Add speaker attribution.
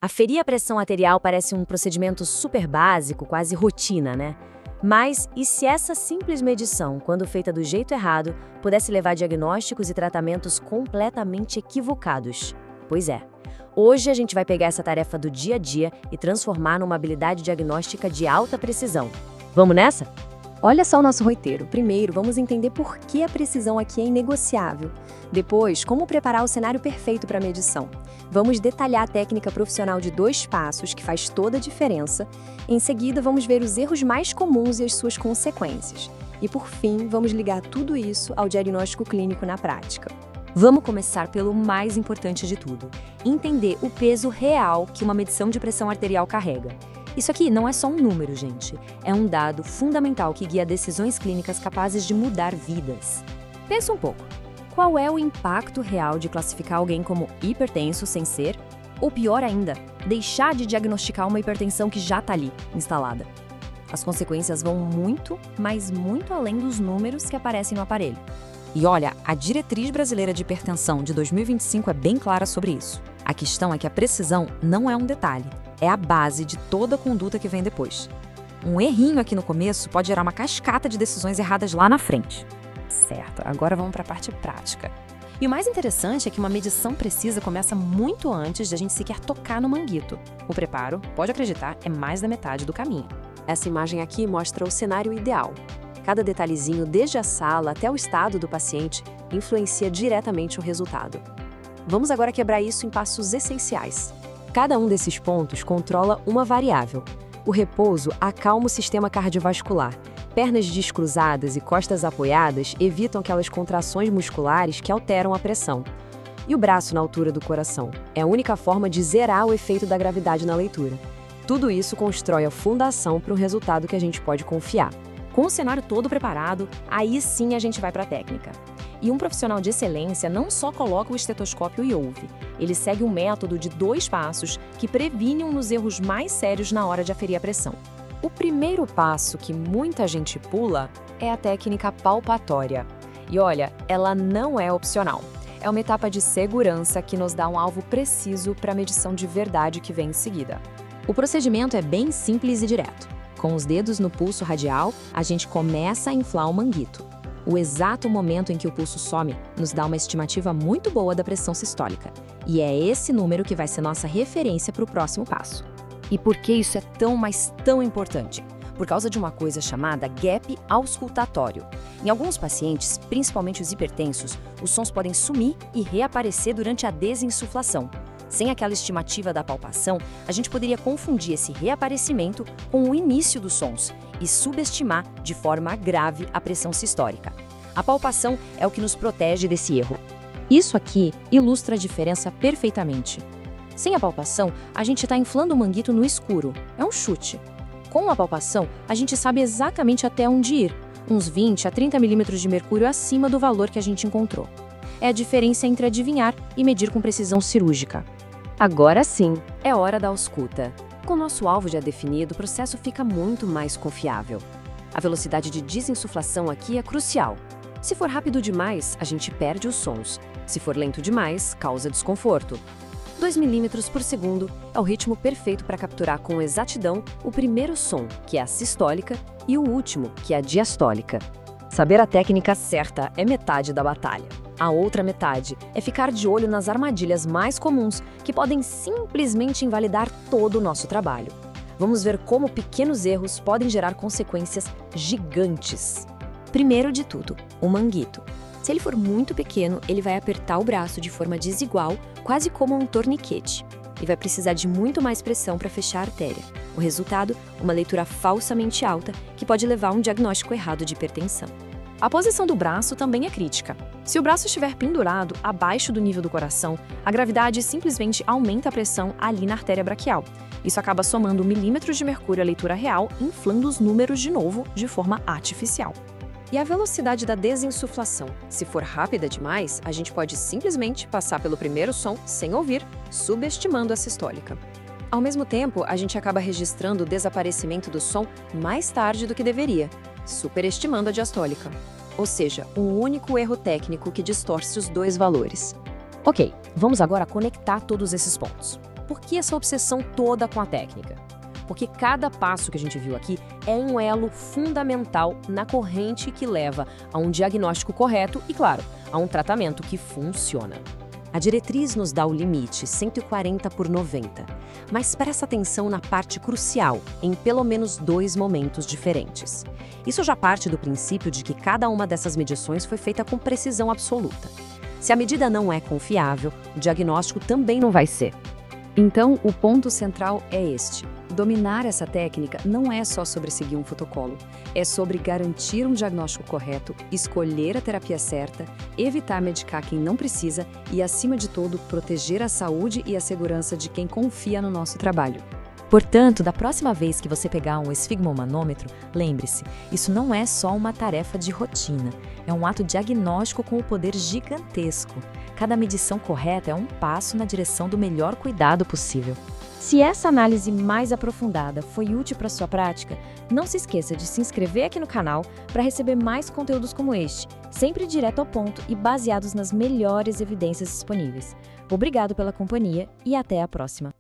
Speaker 1: Aferir a pressão arterial parece um procedimento super básico, quase rotina, né? Mas e se essa simples medição, quando feita do jeito errado, pudesse levar a diagnósticos e tratamentos completamente equivocados? Pois é. Hoje a gente vai pegar essa tarefa do dia a dia e transformar numa habilidade diagnóstica de alta precisão. Vamos nessa?
Speaker 2: Olha só o nosso roteiro. Primeiro, vamos entender por que a precisão aqui é inegociável. Depois, como preparar o cenário perfeito para a medição. Vamos detalhar a técnica profissional de 2 passos, que faz toda a diferença. Em seguida, vamos ver os erros mais comuns e as suas consequências. E, por fim, vamos ligar tudo isso ao diagnóstico clínico na prática.
Speaker 1: Vamos começar pelo mais importante de tudo: entender o peso real que uma medição de pressão arterial carrega. Isso aqui não é só um número, gente. É um dado fundamental que guia decisões clínicas capazes de mudar vidas. Pensa um pouco. Qual é o impacto real de classificar alguém como hipertenso sem ser? Ou pior ainda, deixar de diagnosticar uma hipertensão que já está ali, instalada? As consequências vão muito, mas muito além dos números que aparecem no aparelho. E olha, a Diretriz Brasileira de Hipertensão de 2025 é bem clara sobre isso. A questão é que a precisão não é um detalhe, é a base de toda a conduta que vem depois. Um errinho aqui no começo pode gerar uma cascata de decisões erradas lá na frente. Certo, agora vamos para a parte prática. E o mais interessante é que uma medição precisa começa muito antes de a gente sequer tocar no manguito. O preparo, pode acreditar, é mais da metade do caminho.
Speaker 2: Essa imagem aqui mostra o cenário ideal. Cada detalhezinho, desde a sala até o estado do paciente, influencia diretamente o resultado. Vamos agora quebrar isso em passos essenciais. Cada um desses pontos controla uma variável. O repouso acalma o sistema cardiovascular. Pernas descruzadas e costas apoiadas evitam aquelas contrações musculares que alteram a pressão. E o braço na altura do coração é a única forma de zerar o efeito da gravidade na leitura. Tudo isso constrói a fundação para um resultado que a gente pode confiar.
Speaker 1: Com o cenário todo preparado, aí sim a gente vai para a técnica. E um profissional de excelência não só coloca o estetoscópio e ouve, ele segue um método de 2 passos que previne um dos erros mais sérios na hora de aferir a pressão. O primeiro passo que muita gente pula é a técnica palpatória. E olha, ela não é opcional. É uma etapa de segurança que nos dá um alvo preciso para a medição de verdade que vem em seguida. O procedimento é bem simples e direto. Com os dedos no pulso radial, a gente começa a inflar o manguito. O exato momento em que o pulso some nos dá uma estimativa muito boa da pressão sistólica. E é esse número que vai ser nossa referência para o próximo passo. E por que isso é tão, mas tão importante? Por causa de uma coisa chamada gap auscultatório. Em alguns pacientes, principalmente os hipertensos, os sons podem sumir e reaparecer durante a desinsuflação. Sem aquela estimativa da palpação, a gente poderia confundir esse reaparecimento com o início dos sons e subestimar de forma grave a pressão sistólica. A palpação é o que nos protege desse erro. Isso aqui ilustra a diferença perfeitamente. Sem a palpação, a gente está inflando o manguito no escuro. É um chute. Com a palpação, a gente sabe exatamente até onde ir, uns 20 a 30 milímetros de mercúrio acima do valor que a gente encontrou. É a diferença entre adivinhar e medir com precisão cirúrgica. Agora sim, é hora da ausculta. Com nosso alvo já definido, o processo fica muito mais confiável. A velocidade de desinsuflação aqui é crucial. Se for rápido demais, a gente perde os sons. Se for lento demais, causa desconforto. 2 milímetros por segundo é o ritmo perfeito para capturar com exatidão o primeiro som, que é a sistólica, e o último, que é a diastólica. Saber a técnica certa é metade da batalha. A outra metade é ficar de olho nas armadilhas mais comuns que podem simplesmente invalidar todo o nosso trabalho. Vamos ver como pequenos erros podem gerar consequências gigantes. Primeiro de tudo, o manguito. Se ele for muito pequeno, ele vai apertar o braço de forma desigual, quase como um torniquete, e vai precisar de muito mais pressão para fechar a artéria. O resultado, uma leitura falsamente alta, que pode levar a um diagnóstico errado de hipertensão. A posição do braço também é crítica. Se o braço estiver pendurado abaixo do nível do coração, a gravidade simplesmente aumenta a pressão ali na artéria braquial. Isso acaba somando milímetros de mercúrio à leitura real, inflando os números de novo de forma artificial. E a velocidade da desinsuflação? Se for rápida demais, a gente pode simplesmente passar pelo primeiro som sem ouvir, subestimando a sistólica. Ao mesmo tempo, a gente acaba registrando o desaparecimento do som mais tarde do que deveria, superestimando a diastólica. Ou seja, um único erro técnico que distorce os 2 valores. Ok, vamos agora conectar todos esses pontos. Por que essa obsessão toda com a técnica? Porque cada passo que a gente viu aqui é um elo fundamental na corrente que leva a um diagnóstico correto e, claro, a um tratamento que funciona.
Speaker 2: A diretriz nos dá o limite, 140 por 90, mas presta atenção na parte crucial, em pelo menos 2 momentos diferentes. Isso já parte do princípio de que cada uma dessas medições foi feita com precisão absoluta. Se a medida não é confiável, o diagnóstico também não vai ser.
Speaker 3: Então, o ponto central é este. Dominar essa técnica não é só sobre seguir um protocolo, é sobre garantir um diagnóstico correto, escolher a terapia certa, evitar medicar quem não precisa e, acima de tudo, proteger a saúde e a segurança de quem confia no nosso trabalho.
Speaker 1: Portanto, da próxima vez que você pegar um esfigmomanômetro, lembre-se, isso não é só uma tarefa de rotina, é um ato diagnóstico com um poder gigantesco. Cada medição correta é um passo na direção do melhor cuidado possível. Se essa análise mais aprofundada foi útil para a sua prática, não se esqueça de se inscrever aqui no canal para receber mais conteúdos como este, sempre direto ao ponto e baseados nas melhores evidências disponíveis. Obrigado pela companhia e até a próxima!